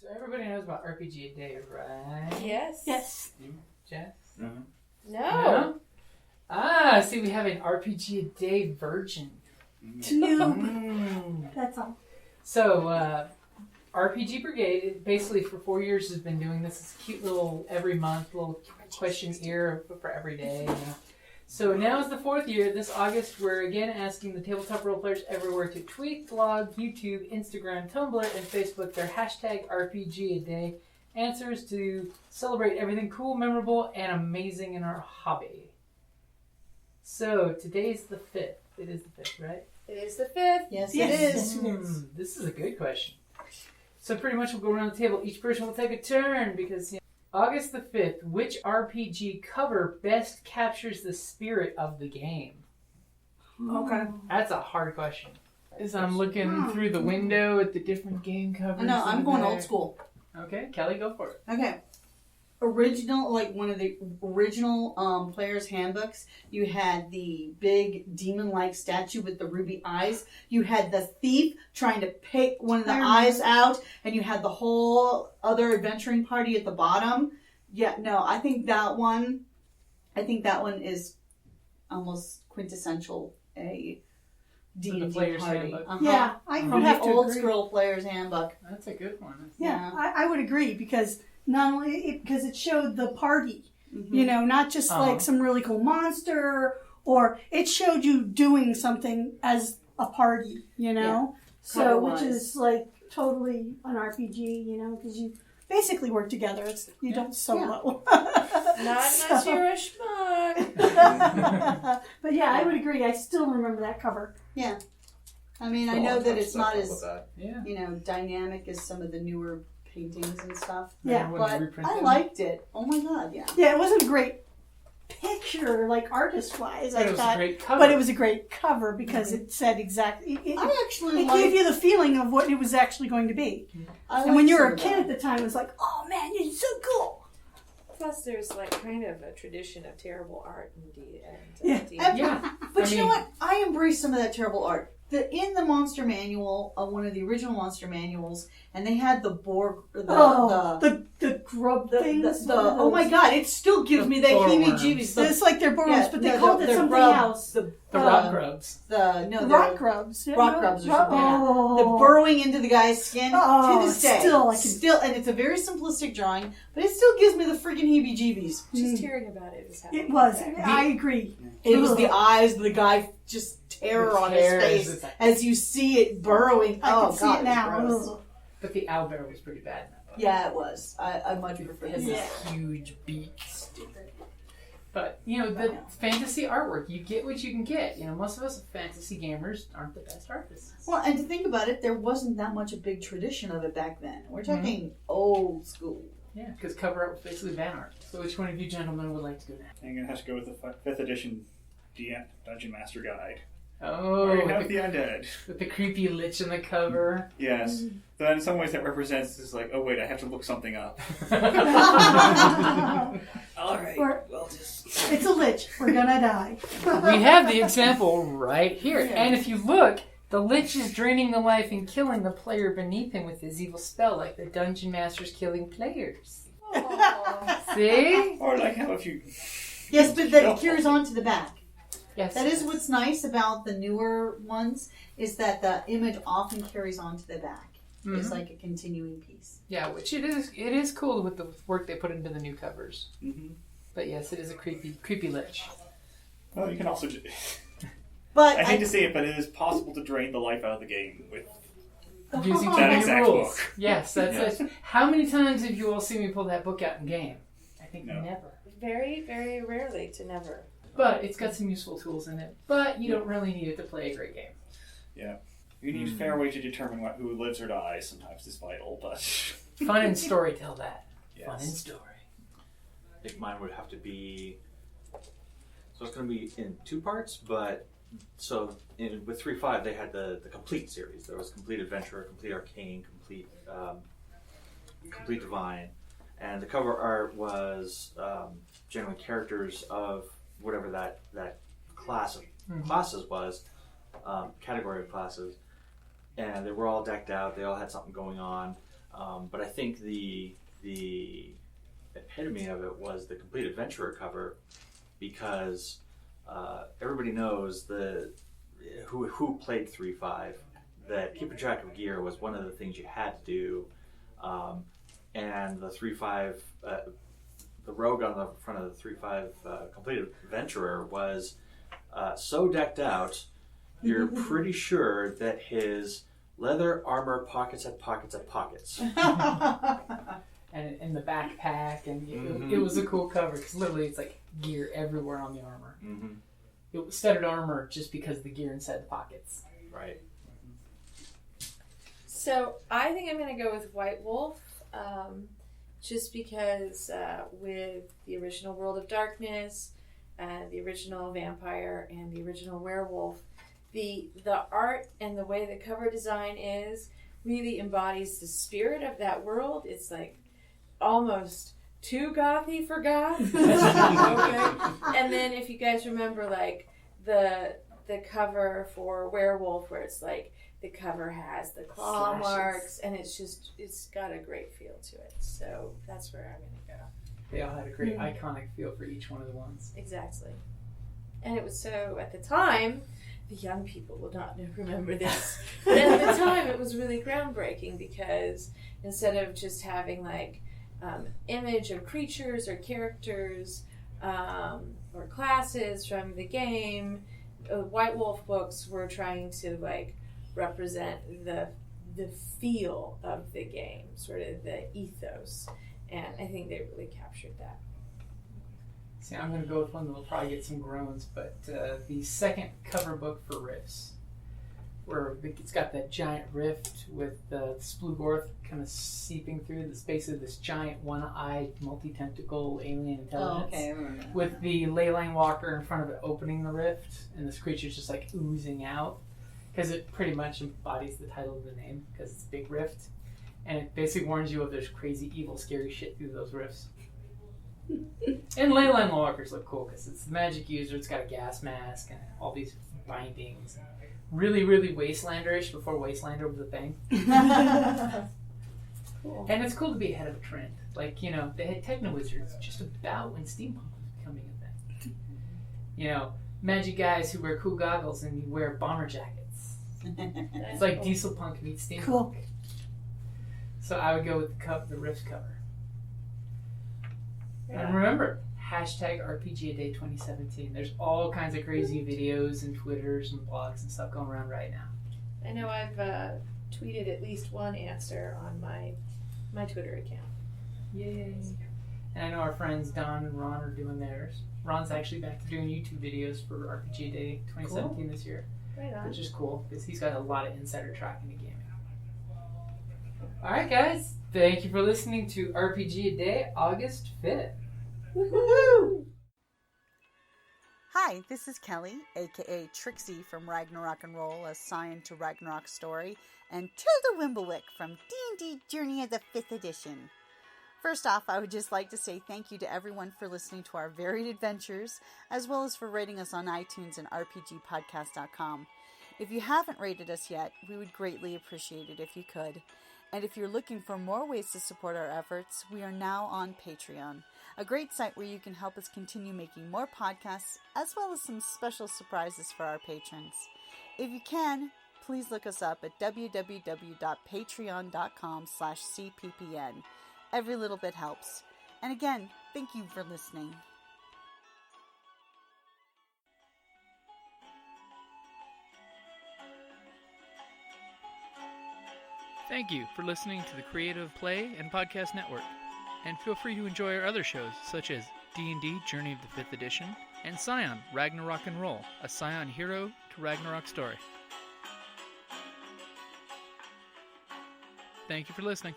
So everybody knows about RPGaDAY, right? Yes. Yes. Jess? No. See, we have an RPGaDAY version. No. That's all. So, RPG Brigade, basically for 4 years, has been doing this cute little every month little questionnaire for every day. You know. So now is the 4th year. This August, we're again asking the tabletop role players everywhere to tweet, blog, YouTube, Instagram, Tumblr, and Facebook their hashtag RPGaDAY answers to celebrate everything cool, memorable, and amazing in our hobby. So today's the 5th. It is the 5th, right? It is the 5th. Yes, Yes. it is. This is a good question. So pretty much we'll go around the table. Each person will take a turn because, you know, August the 5th, which RPG cover best captures the spirit of the game? Okay. That's a hard question. As I'm looking through the window at the different game covers. No, I'm going there. old school. Okay, Kelly, go for it. Okay. Original, like one of the original players' handbooks, you had the big demon-like statue with the ruby eyes. You had the thief trying to pick one of the eyes out, and you had the whole other adventuring party at the bottom. Yeah, no, I think that one is almost quintessential a D&D player's party. handbook. Yeah, I From would the have to old agree. school player's handbook. That's a good one. Yeah, I would agree because not only because it showed the party, you know, not just like some really cool monster, or it showed you doing something as a party, you know. So which is like totally an RPG, you know, because you basically work together. It's you don't solo. Not unless you're a schmuck. But yeah, I would agree. I still remember that cover. Yeah. I mean, I know that it's not as, Yeah. you know, dynamic as some of the newer paintings and stuff. Yeah, When But they reprint I them. liked it. Oh my god, yeah. Yeah, it wasn't a great picture, like artist-wise, But I it was thought. a great cover. But it was a great cover because it said exactly. I actually It liked gave you the feeling of what it was actually going to be. And when you were a kid at the time, it was like, oh man, it's so cool. Plus, there's like kind of a tradition of terrible art in D&D. Yeah. But I you know mean- what? I embrace some of that terrible art. In the monster manual, one of the original monster manuals, and they had the Borg, The grub things. oh my god, it still gives me the heebie-jeebies. It's like they're Borgs, but they no, called it they're something grub- else. The rock grubs. Rock grubs. Rock grubs or something. Oh. The burrowing into the guy's skin Oh, to this day. still, and it's a very simplistic drawing, but it still gives me the freaking heebie-jeebies. Just hearing about it is having It was. an effect. I agree. It was the eyes of the guy, just terror on his face as you see it burrowing. I Oh can see god, it now. it was gross. Ugh. But the owlbear was pretty bad in that book. Yeah, it was. I much prefer It has this. this huge beak. But, you know, the fantasy artwork, you get what you can get. You know, most of us fantasy gamers aren't the best artists. Well, and to think about it, there wasn't that much a big tradition of it back then. We're talking old school. Yeah, because cover art was basically van art. So which one of you gentlemen would like to go next? I'm going to have to go with the 5th edition Dungeon Master Guide. Oh, Where you have with the undead. with the creepy lich in the cover. Yes. But in some ways that represents this like, oh wait, I have to look something up. Alright, Or- well just... It's a lich. We're gonna die. We have the example right here. And if you look, the lich is draining the life and killing the player beneath him with his evil spell, like the dungeon master's killing players. See? Or like how if you... Yes, but that cures on to the back. Yes. That is what's nice about the newer ones, is that the image often carries on to the back. It's like a continuing piece. Yeah, which it is cool with the work they put into the new covers. Mm-hmm. But yes, it is a creepy lich. Well, you can also... But I hate to say it, but it is possible to drain the life out of the game with... Using That too many exact rules. book. Yes, that's it. How many times have you all seen me pull that book out in game? I think No. never. Very, very rarely to never. But it's got some useful tools in it. But you don't really need it to play a great game. Yeah. You need a fair way to determine who lives or dies. Sometimes is vital, but... Fun and story tell that. Yes. Fun and story. I think mine would have to be. So it's going to be in 2 parts, but with 3.5 they had the complete series. There was Complete Adventure, Complete Arcane, Complete Divine, and the cover art was generally characters of whatever that class of classes was, category of classes, and they were all decked out. They all had something going on. But I think the epitome of it was the Complete Adventurer cover, because everybody knows who played 3.5 that keeping track of gear was one of the things you had to do, and the 3.5 the rogue on the front of the 3.5 Complete Adventurer was so decked out, you're pretty sure that his leather armor pockets had pockets had pockets. And in the backpack, and it was a cool cover because literally it's like gear everywhere on the armor. Mm-hmm. It was studded armor just because of the gear inside the pockets. Right. So I think I'm going to go with White Wolf, just because with the original World of Darkness, the original Vampire, and the original Werewolf, the art and the way the cover design is really embodies the spirit of that world. It's like almost too gothy for goth. Okay. And then if you guys remember, like the cover for Werewolf, where it's like the cover has the claw marks, and it's got a great feel to it. So that's where I'm gonna go. They all had a great iconic feel for each one of the ones. Exactly. And it was so, at the time, the young people will not remember this, but at the time it was really groundbreaking, because instead of just having like image of creatures or characters or classes from the game, White Wolf books were trying to like represent the feel of the game, sort of the ethos, and I think they really captured that. See, I'm going to go with one that will probably get some groans, but the second cover book for Rifts, where it's got that giant rift with the Splugorth kind of seeping through the space of this giant one-eyed, multi-tentacle alien intelligence. Oh, okay, I remember that. With the Leyline Walker in front of it opening the rift, and this creature's just like oozing out, because it pretty much embodies the title of the name, because it's Big Rift, and it basically warns you of there's crazy, evil, scary shit through those rifts. And Leyline Walkers look cool because it's the magic user. It's got a gas mask and all these bindings. Really, really Wastelanderish before Wastelander was a thing. Cool. And it's cool to be ahead of a trend. Like, you know, they had Techno Wizards just about when steampunk was becoming a thing. You know, magic guys who wear cool goggles and you wear bomber jackets. It's like Diesel Punk meets steampunk. Cool. So I would go with the Rift cover. And remember, hashtag RPGaDay 2017. There's all kinds of crazy videos and Twitters and blogs and stuff going around right now. I know I've tweeted at least one answer on my Twitter account. Yay. And I know our friends Don and Ron are doing theirs. Ron's actually back to doing YouTube videos for RPGaDay 2017 this year. Right on. Which is cool, because he's got a lot of insider tracking to gaming. Alright guys, thank you for listening to RPGaDay August 5th. Woohoo! Hi, this is Kelly, aka Trixie from Ragnarok and Roll, a Scion to Ragnarok story, and Tilda Wimblewick from D&D Journey of the 5th Edition. First off, I would just like to say thank you to everyone for listening to our varied adventures, as well as for rating us on iTunes and RPGpodcast.com. If you haven't rated us yet, we would greatly appreciate it if you could. And if you're looking for more ways to support our efforts, we are now on Patreon, a great site where you can help us continue making more podcasts, as well as some special surprises for our patrons. If you can, please look us up at www.patreon.com/cppn. Every little bit helps. And again, thank you for listening. Thank you for listening to the Creative Play and Podcast Network. And feel free to enjoy our other shows, such as D&D Journey of the 5th Edition and Scion Ragnarok and Roll, a Scion hero to Ragnarok story. Thank you for listening.